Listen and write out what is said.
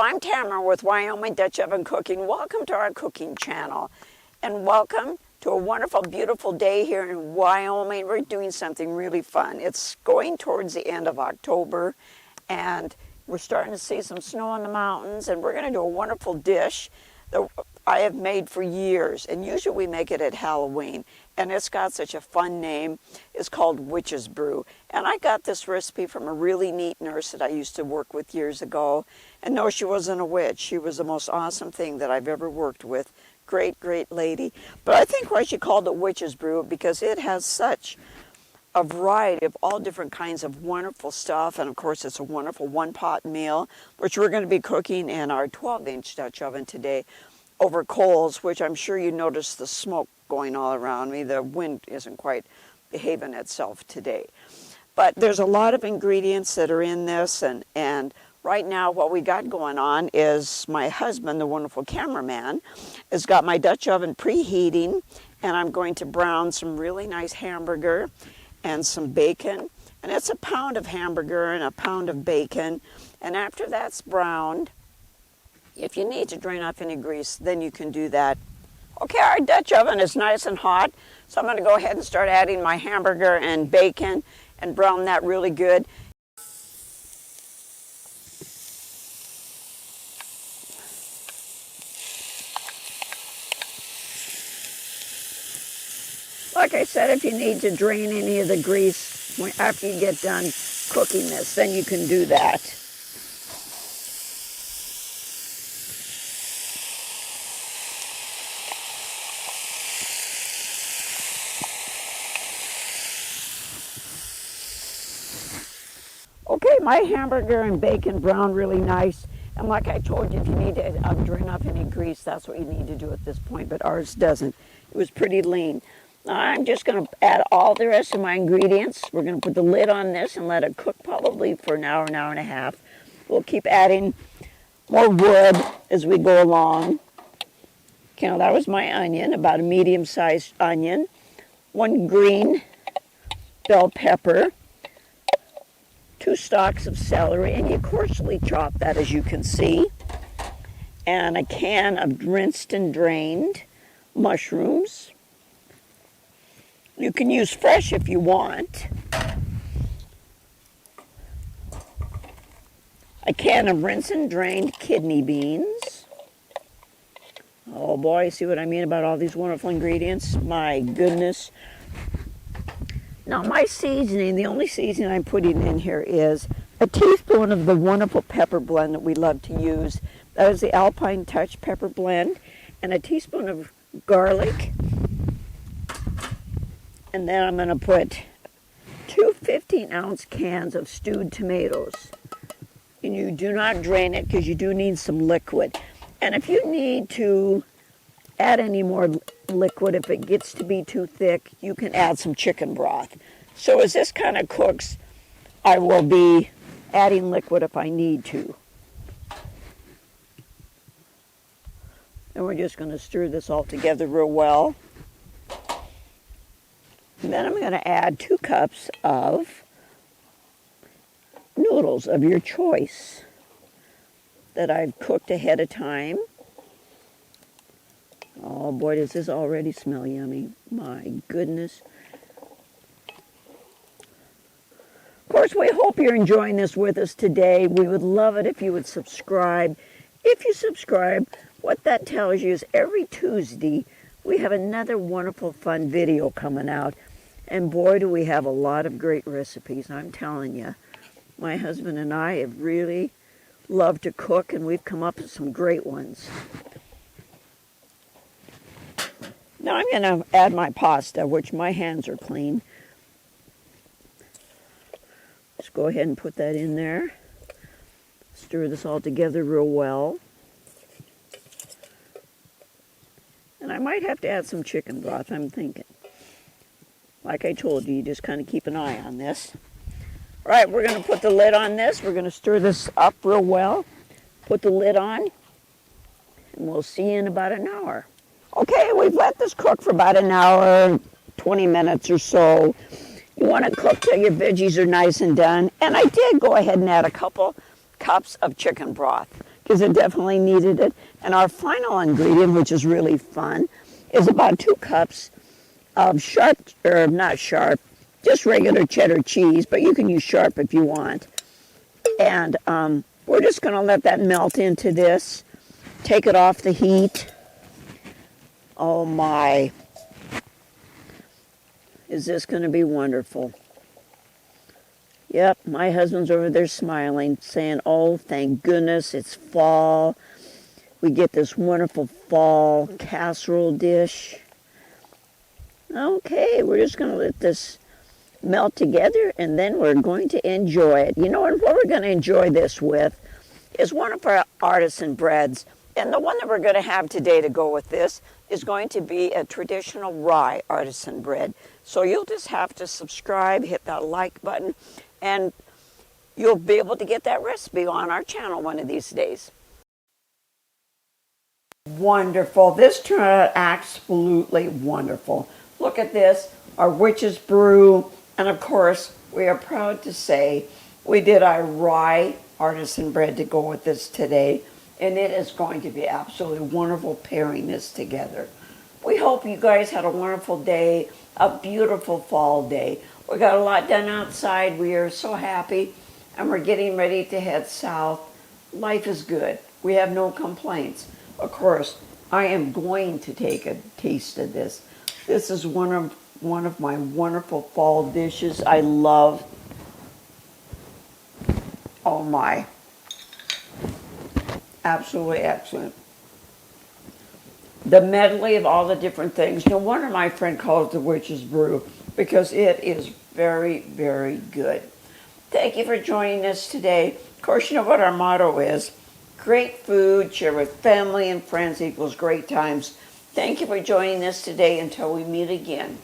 I'm Tamara with Wyoming Dutch Oven Cooking. Welcome to our cooking channel, and welcome to a wonderful, beautiful day here in Wyoming. We're doing something really fun. It's going towards the end of October, and we're starting to see some snow in the mountains, and we're going to do a wonderful dish that I have made for years, and usually we make it at Halloween, and it's got such a fun name. It's called Witches Brew, and I got this recipe from a really neat nurse that I used to work with years ago. And no, she wasn't a witch. She was the most awesome thing that I've ever worked with. Great, great lady. But I think why she called it Witches Brew, because it has such a variety of all different kinds of wonderful stuff. And of course, it's a wonderful one-pot meal, which we're going to be cooking in our 12-inch Dutch oven today over coals, which I'm sure you noticed the smoke going all around me. The wind isn't quite behaving itself today. But there's a lot of ingredients that are in this, and right now what we got going on is my husband, the wonderful cameraman, has got my Dutch oven preheating, and I'm going to brown some really nice hamburger and some bacon. And it's a pound of hamburger and a pound of bacon. And after that's browned, if you need to drain off any grease, then you can do that. Okay, our Dutch oven is nice and hot, so I'm going to go ahead and start adding my hamburger and bacon and brown that really good. Like I said, if you need to drain any of the grease after you get done cooking this, then you can do that. Okay, my hamburger and bacon brown really nice. And like I told you, if you need to drain off any grease, that's what you need to do at this point, but ours doesn't. It was pretty lean. Now I'm just going to add all the rest of my ingredients. We're going to put the lid on this and let it cook probably for an hour and a half. We'll keep adding more wood as we go along. Okay, now that was my onion, about a medium-sized onion. 1 green bell pepper. 2 stalks of celery, and you coarsely chop that, as you can see. And a can of rinsed and drained mushrooms. You can use fresh if you want. A can of rinsed and drained kidney beans. Oh boy, see what I mean about all these wonderful ingredients? My goodness. Now my seasoning, the only seasoning I'm putting in here is a teaspoon of the wonderful pepper blend that we love to use. That is the Alpine Touch Pepper Blend, and a teaspoon of garlic. And then I'm going to put 2 15-ounce cans of stewed tomatoes. And you do not drain it because you do need some liquid. And if you need to add any more liquid, if it gets to be too thick, you can add some chicken broth. So as this kind of cooks, I will be adding liquid if I need to. And we're just going to stir this all together real well. And then I'm going to add 2 cups of noodles of your choice that I've cooked ahead of time. Oh boy, does this already smell yummy. My goodness. Of course, we hope you're enjoying this with us today. We would love it if you would subscribe. If you subscribe, what that tells you is every Tuesday we have another wonderful fun video coming out. And boy, do we have a lot of great recipes, I'm telling you. My husband and I have really loved to cook, and we've come up with some great ones. Now I'm going to add my pasta, which my hands are clean. Just go ahead and put that in there. Stir this all together real well. And I might have to add some chicken broth, I'm thinking. Like I told you, you just kind of keep an eye on this. All right, we're going to put the lid on this. We're going to stir this up real well. Put the lid on, and we'll see you in about an hour. Okay, we've let this cook for about an hour, 20 minutes or so. You want to cook till your veggies are nice and done. And I did go ahead and add a couple cups of chicken broth. because it definitely needed it. And our final ingredient, which is really fun, is about 2 cups of sharp, or not sharp, just regular cheddar cheese, but you can use sharp if you want. And we're just going to let that melt into this, take it off the heat. Oh my, is this going to be wonderful? Yep, my husband's over there smiling, saying, oh, thank goodness, it's fall. We get this wonderful fall casserole dish. Okay, we're just going to let this melt together, and then we're going to enjoy it. You know, and what we're going to enjoy this with is one of our artisan breads. And the one that we're going to have today to go with this is going to be a traditional rye artisan bread. So you'll just have to subscribe, hit that like button, and you'll be able to get that recipe on our channel one of these days. Wonderful. This turned out absolutely wonderful. Look at this, our Witches Brew, and of course, we are proud to say we did our rye artisan bread to go with this today, and it is going to be absolutely wonderful pairing this together. We hope you guys had a wonderful day, a beautiful fall day. We got a lot done outside. We are so happy, and we're getting ready to head south. Life is good. We have no complaints. Of course, I am going to take a taste of this. This is one of my wonderful fall dishes I love. Oh my. Absolutely excellent. The medley of all the different things. No wonder my friend calls it the Witches Brew, because it is very, very good. Thank you for joining us today. Of course, you know what our motto is. Great food, share with family and friends equals great times. Thank you for joining us today. Until we meet again.